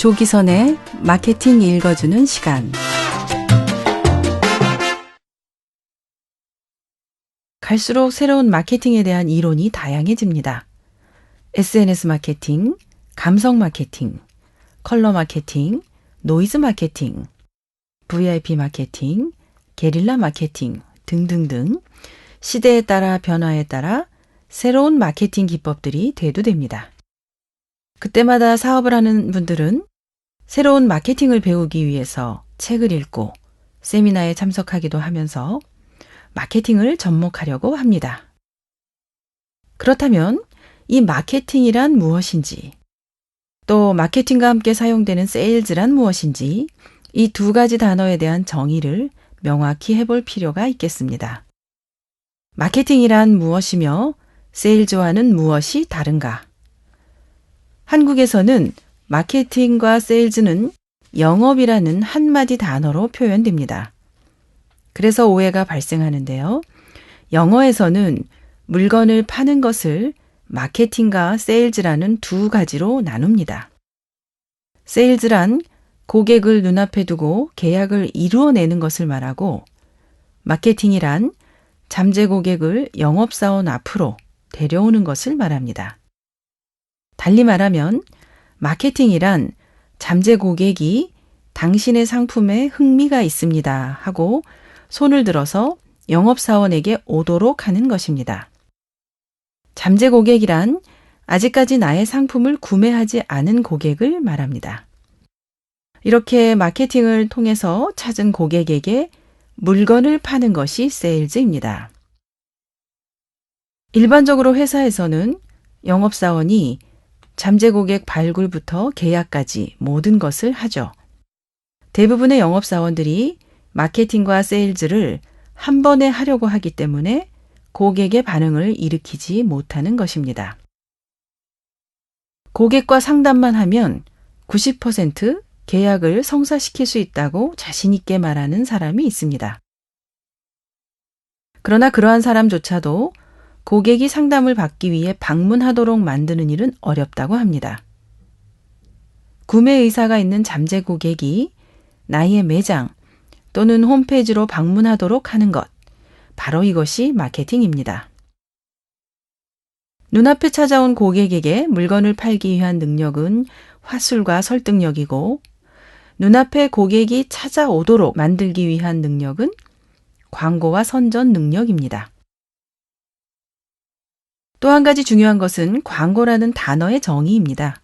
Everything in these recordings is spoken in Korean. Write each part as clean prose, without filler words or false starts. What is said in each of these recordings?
조기선의 마케팅 읽어주는 시간. 갈수록 새로운 마케팅에 대한 이론이 다양해집니다. SNS 마케팅, 감성 마케팅, 컬러 마케팅, 노이즈 마케팅, VIP 마케팅, 게릴라 마케팅 등등등 시대에 따라 변화에 따라 새로운 마케팅 기법들이 대두됩니다. 그때마다 사업을 하는 분들은 새로운 마케팅을 배우기 위해서 책을 읽고 세미나에 참석하기도 하면서 마케팅을 접목하려고 합니다. 그렇다면 이 마케팅이란 무엇인지, 또 마케팅과 함께 사용되는 세일즈란 무엇인지 이 두 가지 단어에 대한 정의를 명확히 해볼 필요가 있겠습니다. 마케팅이란 무엇이며 세일즈와는 무엇이 다른가? 한국에서는 마케팅과 세일즈는 영업이라는 한마디 단어로 표현됩니다. 그래서 오해가 발생하는데요. 영어에서는 물건을 파는 것을 마케팅과 세일즈라는 두 가지로 나눕니다. 세일즈란 고객을 눈앞에 두고 계약을 이루어내는 것을 말하고, 마케팅이란 잠재 고객을 영업사원 앞으로 데려오는 것을 말합니다. 달리 말하면 마케팅이란 잠재 고객이 당신의 상품에 흥미가 있습니다 하고 손을 들어서 영업사원에게 오도록 하는 것입니다. 잠재 고객이란 아직까지 나의 상품을 구매하지 않은 고객을 말합니다. 이렇게 마케팅을 통해서 찾은 고객에게 물건을 파는 것이 세일즈입니다. 일반적으로 회사에서는 영업사원이 잠재 고객 발굴부터 계약까지 모든 것을 하죠. 대부분의 영업사원들이 마케팅과 세일즈를 한 번에 하려고 하기 때문에 고객의 반응을 일으키지 못하는 것입니다. 고객과 상담만 하면 90% 계약을 성사시킬 수 있다고 자신 있게 말하는 사람이 있습니다. 그러나 그러한 사람조차도 고객이 상담을 받기 위해 방문하도록 만드는 일은 어렵다고 합니다. 구매 의사가 있는 잠재 고객이 나의 매장 또는 홈페이지로 방문하도록 하는 것, 바로 이것이 마케팅입니다. 눈앞에 찾아온 고객에게 물건을 팔기 위한 능력은 화술과 설득력이고, 눈앞에 고객이 찾아오도록 만들기 위한 능력은 광고와 선전 능력입니다. 또 한 가지 중요한 것은 광고라는 단어의 정의입니다.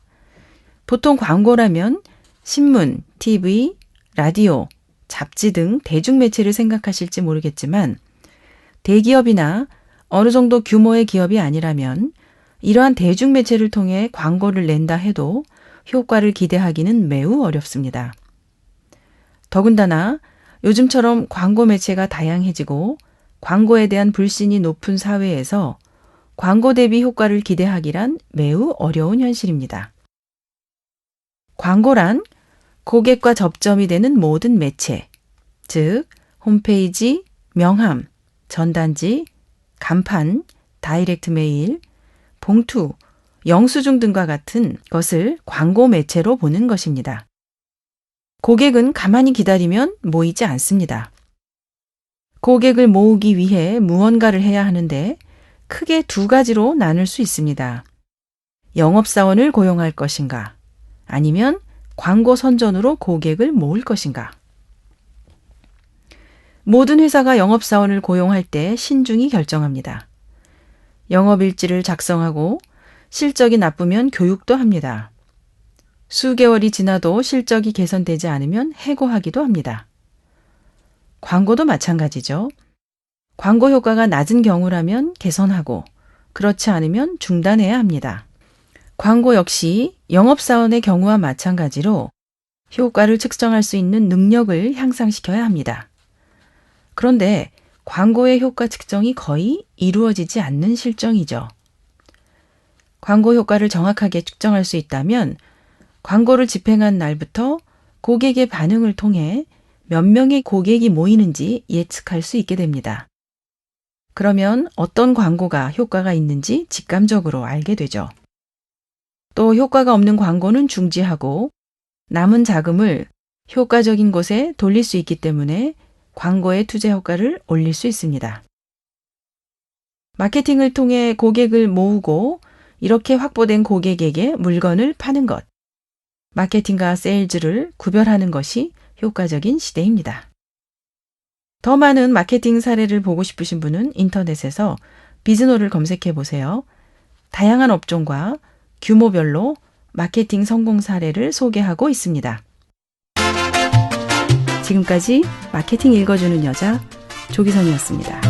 보통 광고라면 신문, TV, 라디오, 잡지 등 대중매체를 생각하실지 모르겠지만, 대기업이나 어느 정도 규모의 기업이 아니라면 이러한 대중매체를 통해 광고를 낸다 해도 효과를 기대하기는 매우 어렵습니다. 더군다나 요즘처럼 광고 매체가 다양해지고 광고에 대한 불신이 높은 사회에서 광고 대비 효과를 기대하기란 매우 어려운 현실입니다. 광고란 고객과 접점이 되는 모든 매체, 즉 홈페이지, 명함, 전단지, 간판, 다이렉트 메일, 봉투, 영수증 등과 같은 것을 광고 매체로 보는 것입니다. 고객은 가만히 기다리면 모이지 않습니다. 고객을 모으기 위해 무언가를 해야 하는데 크게 두 가지로 나눌 수 있습니다. 영업사원을 고용할 것인가, 아니면 광고 선전으로 고객을 모을 것인가. 모든 회사가 영업사원을 고용할 때 신중히 결정합니다. 영업일지를 작성하고 실적이 나쁘면 교육도 합니다. 수개월이 지나도 실적이 개선되지 않으면 해고하기도 합니다. 광고도 마찬가지죠. 광고 효과가 낮은 경우라면 개선하고, 그렇지 않으면 중단해야 합니다. 광고 역시 영업사원의 경우와 마찬가지로 효과를 측정할 수 있는 능력을 향상시켜야 합니다. 그런데 광고의 효과 측정이 거의 이루어지지 않는 실정이죠. 광고 효과를 정확하게 측정할 수 있다면 광고를 집행한 날부터 고객의 반응을 통해 몇 명의 고객이 모이는지 예측할 수 있게 됩니다. 그러면 어떤 광고가 효과가 있는지 직감적으로 알게 되죠. 또 효과가 없는 광고는 중지하고 남은 자금을 효과적인 곳에 돌릴 수 있기 때문에 광고의 투자 효과를 올릴 수 있습니다. 마케팅을 통해 고객을 모으고 이렇게 확보된 고객에게 물건을 파는 것. 마케팅과 세일즈를 구별하는 것이 효과적인 시대입니다. 더 많은 마케팅 사례를 보고 싶으신 분은 인터넷에서 비즈노를 검색해 보세요. 다양한 업종과 규모별로 마케팅 성공 사례를 소개하고 있습니다. 지금까지 마케팅 읽어주는 여자 조기선이었습니다.